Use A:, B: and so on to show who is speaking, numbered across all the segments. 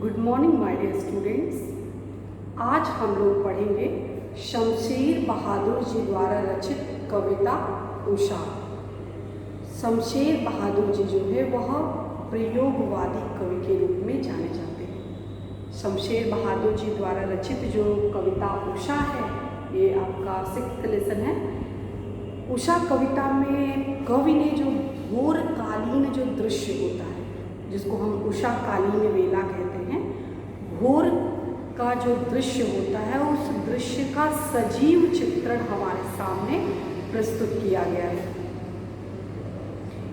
A: Good morning my dear students. आज हम लोग पढ़ेंगे शमशेर बहादुर जी द्वारा रचित कविता उषा। शमशेर बहादुर जी जो है वह प्रयोगवादी कवि के रूप में जाने जाते हैं। शमशेर बहादुर जी द्वारा रचित जो कविता उषा है ये आपका 6th लेसन है। उषा कविता में कवि ने जो घोरकालीन जो दृश्य होता है जिसको हम उषा कालीन वेला कहते हैं, घोर का जो दृश्य होता है उस दृश्य का सजीव चित्रण हमारे सामने प्रस्तुत किया गया है।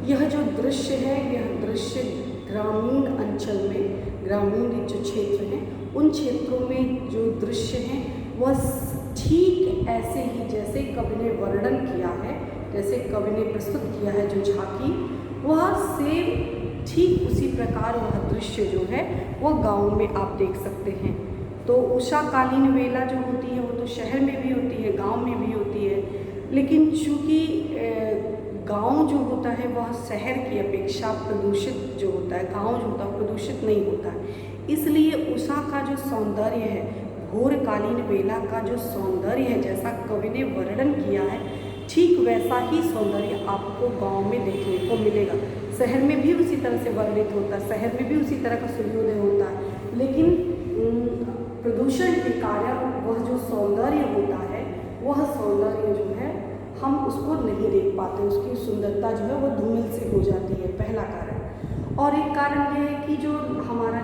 A: यह जो दृश्य है यह दृश्य ग्रामीण अंचल में, ग्रामीण जो क्षेत्र हैं उन क्षेत्रों में जो दृश्य हैं वह ठीक ऐसे ही जैसे कवि ने वर्णन किया है, जैसे कवि ने प्रस्तुत किया है जो झांकी, वह सेम ठीक उसी प्रकार वह दृश्य जो है वह गांव में आप देख सकते हैं। तो उषा कालीन वेला जो होती है वो तो शहर में भी होती है, गांव में भी होती है, लेकिन चूँकि गांव जो होता है वह शहर की अपेक्षा प्रदूषित जो होता है, गांव जो होता है प्रदूषित नहीं होता है, इसलिए उषा का जो सौंदर्य है, घोरकालीन वेला का जो सौंदर्य है जैसा कवि ने वर्णन किया है ठीक वैसा ही सौंदर्य आपको गांव में देखने को मिलेगा। शहर में भी उसी तरह से वर्णित होता है, शहर में भी उसी तरह का सूर्योदय होता है, लेकिन प्रदूषण के कारण वह जो सौंदर्य होता है वह सौंदर्य जो है हम उसको नहीं देख पाते, उसकी सुंदरता जो है वह धूमिल से हो जाती है, पहला कारण। और एक कारण यह है कि जो हमारी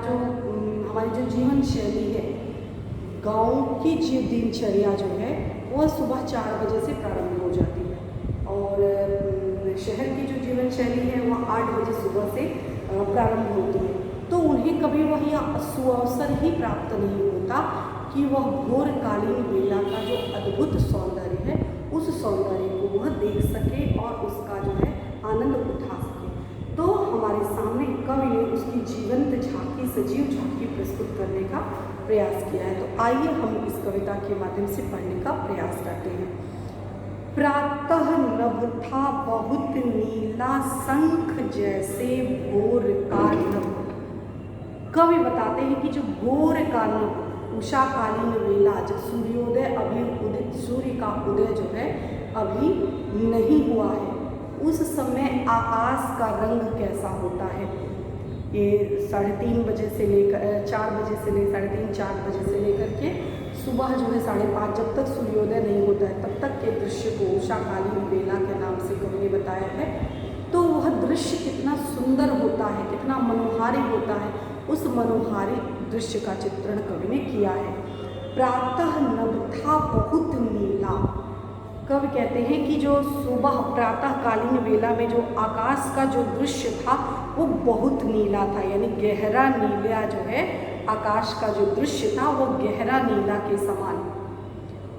A: जो जीवन शैली है, गांव की जो दिनचर्या जो है वह सुबह 4 बजे से प्रारंभ हो जाती है और शहर की जो जीवन शैली है वह 8 बजे सुबह से प्रारंभ होती है। तो उन्हें कभी वह सुअवसर ही प्राप्त नहीं होता कि वह घोरकालीन वेला का जो अद्भुत सौंदर्य है उस सौंदर्य को वह देख सके और उसका जो है आनंद उठा सके। तो हमारे सामने कवि ने उसकी जीवंत झांकी, सजीव झांकी प्रस्तुत करने का प्रयास किया है। तो आइए हम इस कविता के माध्यम से पढ़ने का प्रयास करते हैं। प्रातः नभ था बहुत नीला, शंख जैसे भोर का नभ। कवि बताते हैं कि जो भोर का नभ, उषा कालीन वेला, जब सूर्योदय अभी उदित, सूर्य का उदय जो है अभी नहीं हुआ है, उस समय आकाश का रंग कैसा होता है। ये 3:30 बजे से लेकर 4 बजे से ले 3:30 4 बजे से लेकर के सुबह जो है 5:30 जब तक सूर्योदय नहीं होता है तब तक के दृश्य को उषा कालीन वेला के नाम से कवि ने बताया है। तो वह दृश्य कितना सुंदर होता है, कितना मनोहारी होता है, उस मनोहारी दृश्य का चित्रण कवि ने किया है। प्रातः नभ था बहुत नीला। कवि कहते हैं कि जो सुबह प्रातःकालीन वेला में जो आकाश का जो दृश्य था वो बहुत नीला था, यानी गहरा नीला जो है आकाश का जो दृश्य था वो गहरा नीला के समान,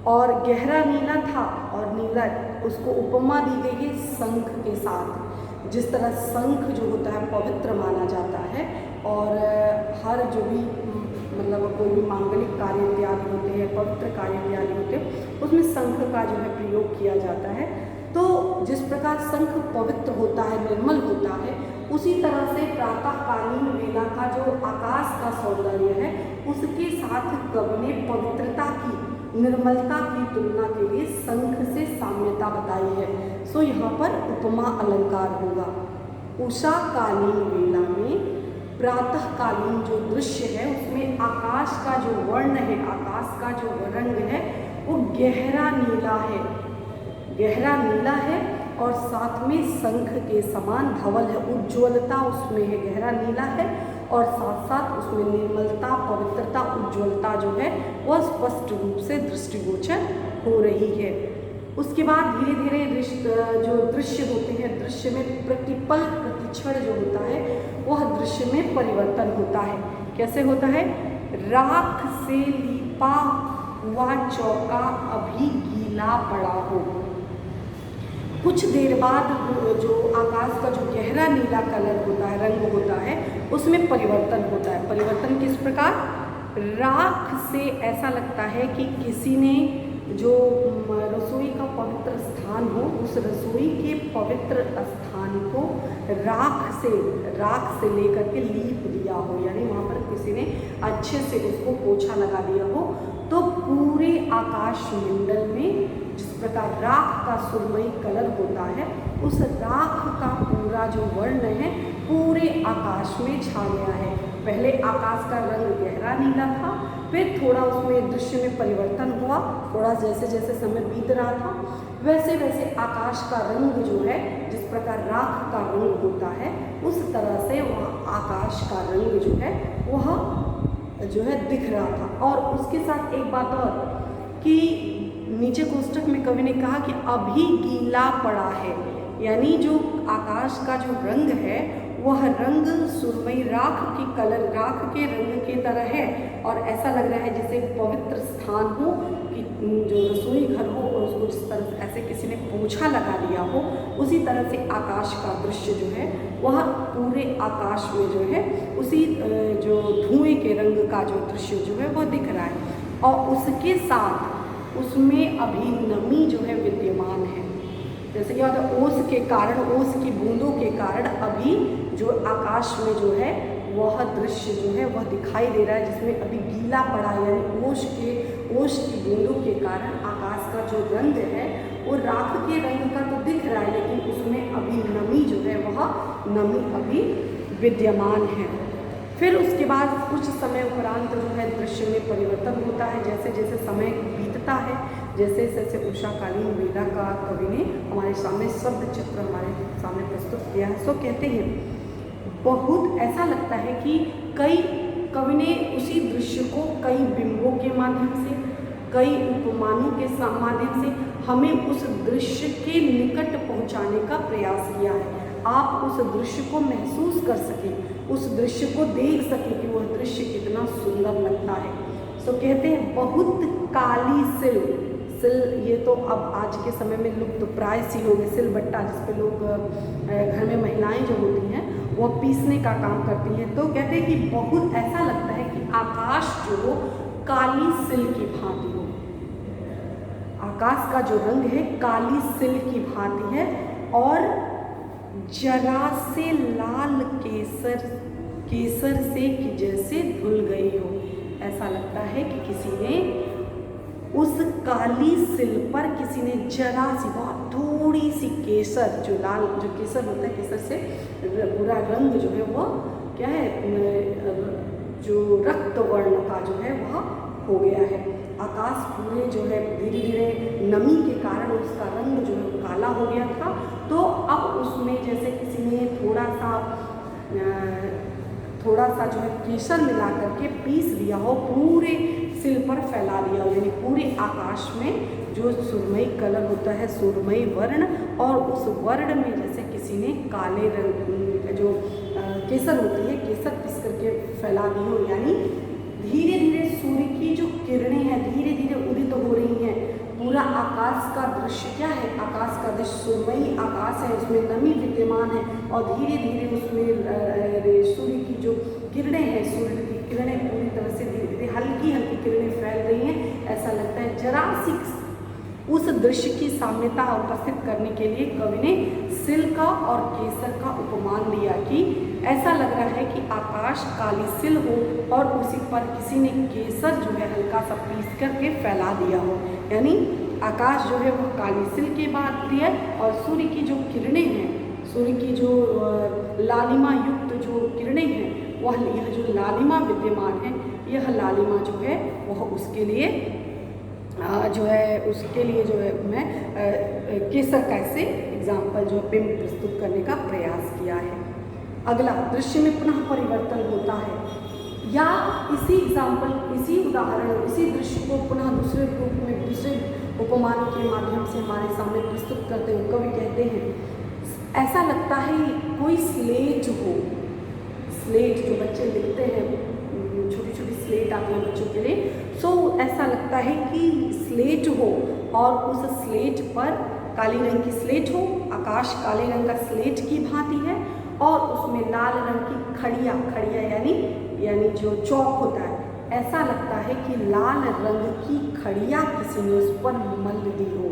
A: और गहरा नीला था और नीला उसको उपमा दी गई है शंख के साथ। जिस तरह शंख जो होता है पवित्र माना जाता है और हर जो भी मतलब कोई भी मांगलिक कार्य इत्यादि होते हैं, पवित्र कार्य इत्यादि होते हैं, उसमें शंख का जो है प्रयोग किया जाता है। तो जिस प्रकार शंख पवित्र होता है, निर्मल होता है, उसी तरह से प्रातःकालीन वेला का जो आकाश का सौंदर्य है उसके साथ कवि ने पवित्रता की, निर्मलता की तुलना के लिए शंख से साम्यता बताई है। सो यहाँ पर उपमा अलंकार होगा। उषा कालीन वेला में प्रातःकालीन जो दृश्य है उसमें आकाश का जो वर्ण है, आकाश का जो रंग है वो गहरा नीला है, गहरा नीला है और साथ में शंख के समान धवल है, उज्ज्वलता उसमें है, गहरा नीला है और साथ साथ उसमें निर्मलता, पवित्रता, उज्ज्वलता जो है वह स्पष्ट रूप से दृष्टिगोचर हो रही है। उसके बाद धीरे धीरे जो दृश्य होते हैं, दृश्य में प्रतिपल प्रतिक्षण जो होता है वह दृश्य में परिवर्तन होता है। कैसे होता है? राख से लीपा हुआ चौका अभी गीला पड़ा हो। कुछ देर बाद जो आकाश का जो गहरा नीला कलर होता है, रंग होता है, उसमें परिवर्तन होता है। परिवर्तन किस प्रकार? राख से ऐसा लगता है कि किसी ने जो रसोई का पवित्र स्थान हो उस रसोई के पवित्र स्थान को राख से लेकर के लीप दिया हो, यानी वहाँ पर किसी ने अच्छे से उसको पोछा लगा दिया हो, तो पूरे आकाश मंडल में जिस प्रकार राख का सुरमई कलर होता है, उस राख का पूरा जो वर्ण है पूरे आकाश में छा गया है। पहले आकाश का रंग गहरा नीला था, फिर थोड़ा उसमें दृश्य में परिवर्तन हुआ, थोड़ा जैसे जैसे समय बीत रहा था वैसे वैसे आकाश का रंग जो है, जिस प्रकार राख का रंग होता है, उस तरह से वह आकाश का रंग जो है वह जो है दिख रहा था। और उसके साथ एक बात और कि नीचे कोष्टक में कवि ने कहा कि अभी गीला पड़ा है, यानी जो आकाश का जो रंग है वह रंग सुरमई राख की कलर, राख के रंग के तरह है। और ऐसा लग रहा है जैसे पवित्र स्थान हो कि जो रसोई घर हो और उसको जिस तरह से ऐसे किसी ने पोछा लगा दिया हो, उसी तरह से आकाश का दृश्य जो है वह पूरे आकाश में जो है उसी जो धुएं के रंग का जो दृश्य जो है वह दिख रहा है। और उसके साथ उसमें अभी नमी जो है विद्यमान है, जैसे क्या होता है ओस के कारण, ओस की बूंदों के कारण अभी जो आकाश में जो है वह दृश्य जो है वह दिखाई दे रहा है, जिसमें अभी गीला पड़ा है, यानी ओस की बूंदों के कारण आकाश का जो रंग है वो राख के रंग का तो दिख रहा है, लेकिन उसमें अभी नमी जो है वह नमी अभी विद्यमान है। फिर उसके बाद कुछ समय उपरांत जो है दृश्य में परिवर्तन होता है, जैसे जैसे समय बीतता है, जैसे जैसे उषाकालीन वेला का कवि ने हमारे सामने शब्द चित्र हमारे सामने प्रस्तुत किया है। सो कहते हैं बहुत ऐसा लगता है कि कई कवि ने उसी दृश्य को कई बिंबों के माध्यम से, कई उपमानों के माध्यम से हमें उस दृश्य के निकट पहुंचाने का प्रयास किया है। आप उस दृश्य को महसूस कर सकें, उस दृश्य को देख सकें कि वह दृश्य कितना सुंदर लगता है। सो कहते हैं बहुत काली सिल, ये तो अब आज के समय में लुप्त प्राय सी हो गई, सिलबट्टा जिस पे लोग घर में महिलाएं जो होती हैं वह पीसने का काम करती हैं। तो कहते हैं कि बहुत ऐसा लगता है कि आकाश जो हो काली सिल की भांति हो, आकाश का जो रंग है काली सिल की भांति है, और जरा से लाल केसर से कि जैसे धुल गई हो। ऐसा लगता है कि किसी ने उस काली सिल पर किसी ने जरा सी बहुत थोड़ी सी केसर, जो लाल जो केसर होता है, केसर से पूरा रंग जो है वो क्या है, जो रक्त वर्ण का जो है वह हो गया है। आकाश पूरे जो है धीरे धीरे नमी के कारण उसका रंग जो है काला हो गया था, तो अब उसमें जैसे किसी ने थोड़ा सा जो है केसर मिला करके पीस दिया हो, पूरे सिल पर फैला दिया हो, यानी पूरे आकाश में जो सुरमई कलर होता है, सुरमई वर्ण, और उस वर्ण में जैसे किसी ने काले रंग जो केसर होती है, केसर पीस करके फैला दी हो, यानी धीरे धीरे सूर्य की जो किरणें हैं धीरे धीरे उदित हो रही हैं। पूरा आकाश का दृश्य क्या है, आकाश का दृश्य सुरमई आकाश है, उसमें नमी विद्यमान है, और धीरे धीरे उसमें सूर्य की जो किरणें हैं, सूर्य की किरणें पूरी तरह से धीरे धीरे हल्की हल्की किरणें फैल रही हैं। ऐसा लगता है जरा सी उस दृश्य की साम्यता उपस्थित करने के लिए कवि ने सिल का और केसर का उपमान दिया कि ऐसा लग रहा है कि आकाश काली सिल हो और उसी पर किसी ने केसर जो है हल्का सा पीस करके फैला दिया हो, यानी आकाश जो है वो काली सिल के बाद है, और सूर्य की जो किरणें हैं, सूर्य की जो लालिमा युक्त जो किरणें हैं, वह यह जो लालिमा विद्यमान है, यह लालिमा जो है वह उसके लिए जो है मैं केसर का ऐसे एग्जाम्पल जो बिंब प्रस्तुत करने का प्रयास किया है। अगला दृश्य में पुनः परिवर्तन होता है, या इसी एग्जाम्पल, इसी उदाहरण, इसी दृश्य को पुनः दूसरे रूप में, दूसरे उपमान के माध्यम से हमारे सामने प्रस्तुत करते हुए कवि कहते हैं ऐसा लगता है कोई स्लेट हो, स्लेट जो बच्चे लिखते हैं, छोटी छोटी स्लेट आती है बच्चों के लिए, सो ऐसा लगता है कि स्लेट हो और उस स्लेट पर काली रंग की स्लेट हो, आकाश काले रंग का स्लेट की भांति है, और उसमें लाल रंग की खड़िया यानी जो चौक होता है, ऐसा लगता है कि लाल रंग की खड़िया किसी ने उस पर मल दी हो,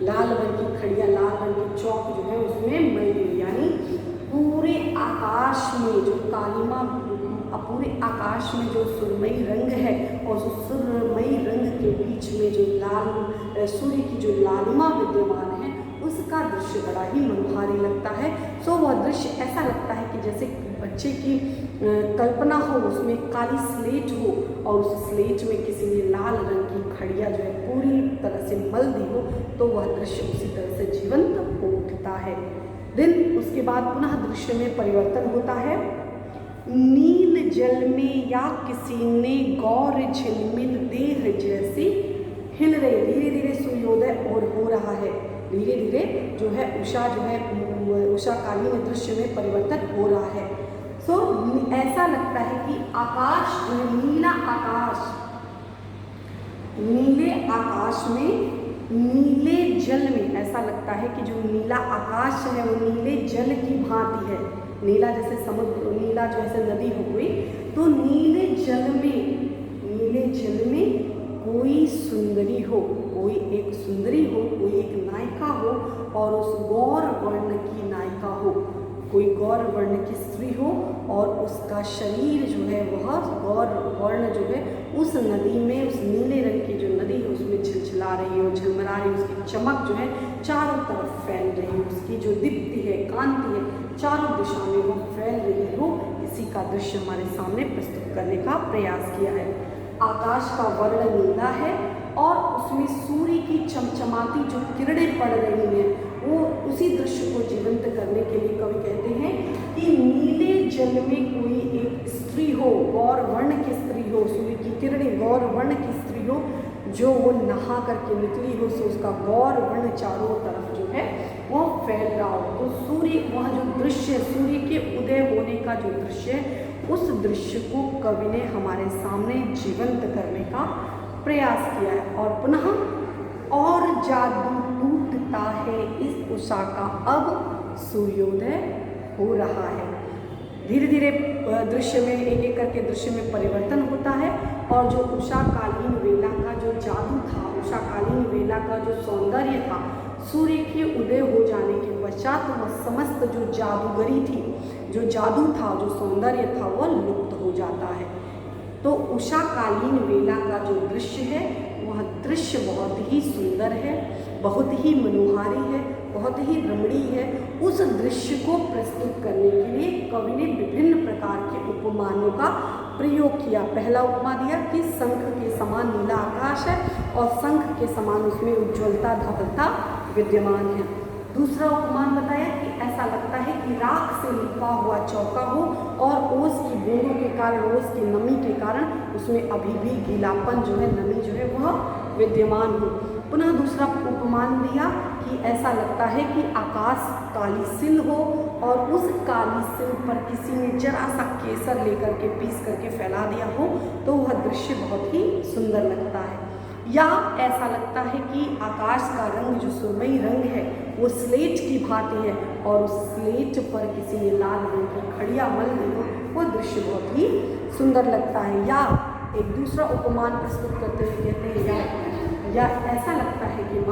A: लाल रंग की खड़िया, लाल रंग की चौक जो है उसमें मल दी, यानी पूरे आकाश में जो कालिमा अब पूरे आकाश में जो सुरमई रंग है और उस सुरमई रंग के बीच में जो लाल सूर्य की जो लालिमा विद्यमान है, उसका दृश्य बड़ा ही मनोहारी लगता है। सो वह दृश्य ऐसा लगता है कि जैसे बच्चे की कल्पना हो, उसमें काली स्लेट हो और उस स्लेट में किसी ने लाल रंग की खड़िया जो है पूरी तरह से मल दी हो, तो वह दृश्य उसी तरह से जीवंत हो उठता है। दिन उसके बाद पुनः दृश्य में परिवर्तन होता है। नील जल में या किसी ने गौर झिलमिल देह जैसी हिल रही, धीरे धीरे सूर्योदय और हो रहा है, धीरे धीरे जो है उषा जो है उषाकालीन दृश्य में परिवर्तन हो रहा है। सो ऐसा लगता है कि आकाश जो है नीला आकाश, नीले आकाश में नीले जल में ऐसा लगता है कि जो नीला आकाश है वो नीले जल की भांति है। नीला जैसे समुद्र, नीला जो ऐसे नदी हो गई, तो नीले जल में कोई सुंदरी हो, कोई एक सुंदरी हो, कोई एक नायिका हो और उस गौर वर्ण की नायिका हो, कोई गौर वर्ण की स्त्री हो और उसका शरीर जो है वह गौर वर्ण जो है उस नदी में, उस नीले रंग की जो नदी है उसमें झिलझिला रही हो, झिलमिला रही, उसकी चमक जो है चारों तरफ फैल रही है, उसकी जो दीप्ति है, कांति है, चारों दिशा में वो फैल रही हो। इसी का दृश्य हमारे सामने प्रस्तुत करने का प्रयास किया है। आकाश का वर्ण नीला है और उसमें सूर्य की चमचमाती जो किरणें पड़ रही हैं, वो उसी दृश्य को जीवंत करने के लिए कवि कहते हैं कि नीले जल में कोई एक स्त्री हो, गौर वर्ण की स्त्री हो, सूर्य की किरणें गौर वर्ण की स्त्री हो, जो वो नहा करके निकली हो, सो उसका गौर वर्ण चारों तरफ जो है वो फैल रहा हो। तो सूर्य, वह जो दृश्य, सूर्य के उदय होने का जो दृश्य है, उस दृश्य को कवि ने हमारे सामने जीवंत करने का प्रयास किया है। और पुनः और जादू टूटता है इस उषा का, अब सूर्योदय हो रहा है। धीरे धीरे दृश्य में एक एक करके दृश्य में परिवर्तन होता है और जो उषाकालीन वेला का जो जादू था, उषाकालीन वेला का जो सौंदर्य था, सूर्य के उदय हो जाने के पश्चात वह समस्त जो जादूगरी थी, जो जादू था, जो सौंदर्य था, वह लुप्त हो जाता है। तो उषाकालीन वेला का जो दृश्य है वह दृश्य बहुत ही सुंदर है, बहुत ही मनोहारी है, बहुत ही रमणीय है। उस दृश्य को प्रस्तुत करने के लिए कवि ने विभिन्न प्रकार के उपमानों का प्रयोग किया। पहला उपमा दिया कि शंख के समान नीला आकाश है और शंख के समान उसमें उज्ज्वलता धवलता विद्यमान है। दूसरा उपमान बताया कि ऐसा लगता है कि राख से लिपा हुआ चौका हो और ओस की बूंदों के कारण, ओस की नमी के कारण उसमें अभी भी गीलापन जो है, नमी जो है वह विद्यमान हो। पुनः दूसरा उपमान दिया कि ऐसा लगता है कि आकाश काली सिल हो और उस काली सिल पर किसी ने जरा सा केसर लेकर के पीस करके फैला दिया हो, तो वह दृश्य बहुत ही सुंदर लगता है। या ऐसा लगता है कि आकाश का रंग जो सुरमई रंग है वो स्लेट की भांति है और उस स्लेट पर किसी ने लाल रंग की खड़िया मल दी हो, वह दृश्य बहुत ही सुंदर लगता है। या एक दूसरा उपमान प्रस्तुत करते हुए कहते हैं या ऐसा लगता है कि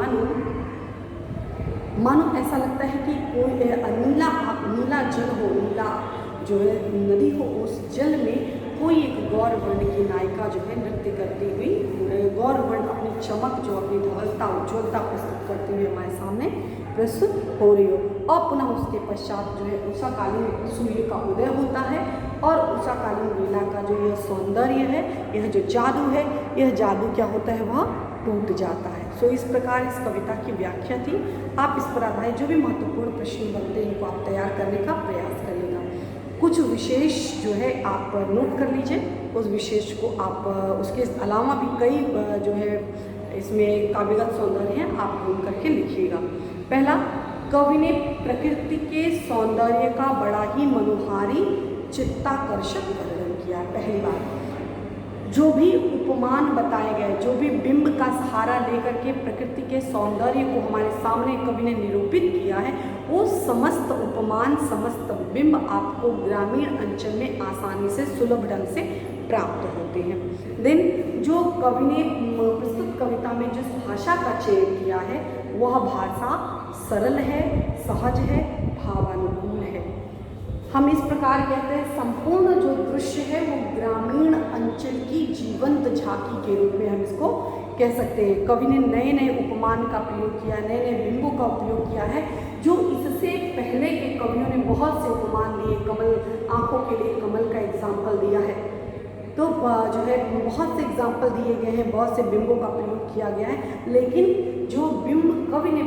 A: मानो ऐसा लगता है कि कोई नीला जल हो, नीला जो है नदी हो, उस जल में कोई एक गौर वर्ण की नायिका जो है नृत्य करती हुई, गौर वर्ण अपनी चमक जो अपनी धवलता उज्ज्वलता प्रस्तुत करते हुए हमारे सामने प्रस्तुत हो रही हो। और पुनः उसके पश्चात जो है उषाकालीन सूर्य का उदय होता है और उषाकालीन वेला का जो यह सौंदर्य है, यह जो जादू है, यह जादू क्या होता है, वह टूट जाता है। सो इस प्रकार इस कविता की व्याख्या थी। आप इस पर आधारित जो भी महत्वपूर्ण प्रश्न बनते हैं इनको आप तैयार करने का प्रयास करिएगा। कुछ विशेष जो है आप नोट कर लीजिए, उस विशेष को आप, उसके अलावा भी कई जो है इसमें काव्यगत सौंदर्य हैं, आप ढूंढ करके लिखिएगा। पहला, कवि ने प्रकृति के सौंदर्य का बड़ा ही मनोहारी चित्ताकर्षक वर्णन किया। पहली बात, जो भी उपमान बताए गए, जो भी बिंब का सहारा लेकर के प्रकृति के सौंदर्य को हमारे सामने कवि ने निरूपित किया है, वो समस्त उपमान, समस्त बिंब आपको ग्रामीण अंचल में आसानी से सुलभ ढंग से प्राप्त होते हैं। देन जो कवि ने प्रस्तुत कविता में जिस भाषा का चयन किया है वह भाषा सरल है, सहज है, भावानुकूल है। हम इस प्रकार कहते हैं संपूर्ण जो दृश्य है वो ग्रामीण अंचल की जीवंत झांकी के रूप में हम इसको कह सकते हैं। कवि ने नए नए उपमान का प्रयोग किया, नए नए बिंबों का उपयोग किया है, जो इससे पहले के कवियों ने बहुत से उपमान दिए। कमल, आंखों के लिए कमल का एग्जाम्पल दिया है, तो जो है बहुत से एग्जाम्पल दिए गए हैं, बहुत से बिंबों का प्रयोग किया गया है। लेकिन जो बिंब कवि ने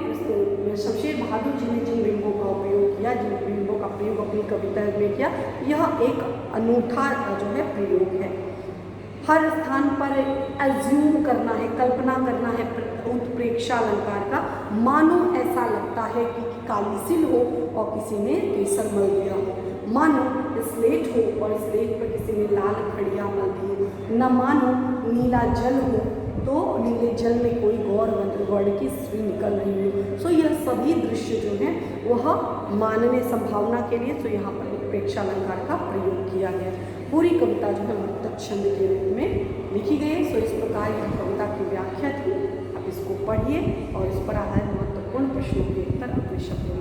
A: शमशेर बहादुर जी ने जिन बिंबों का उपयोग किया, जिन बिंबों का प्रयोग अपनी कविता में किया, यह एक अनूठा जो है प्रयोग है। हर स्थान पर एज्यूम करना है, कल्पना करना है उत्प्रेक्षा अलंकार का, मानो ऐसा लगता है कि काली सिल हो और किसी ने केसर मल दिया हो, मानो स्लेट हो और स्लेट पर किसी ने लाल खड़िया मल दी हो, न मानो नीला जल हो तो नीले जल में कोई गौर वर्ण की स्त्री निकल रही हो। सो यह सभी दृश्य जो हैं वह माननीय संभावना के लिए, तो यहाँ पर उत्प्रेक्षा अलंकार का प्रयोग किया गया। पूरी कविता जो है मुक्तक छंद के रूप में लिखी गई है। सो इस प्रकार यह कविता की व्याख्या थी। आप इसको पढ़िए और इस पर आधारित महत्वपूर्ण प्रश्नों के उत्तर अपने शब्दों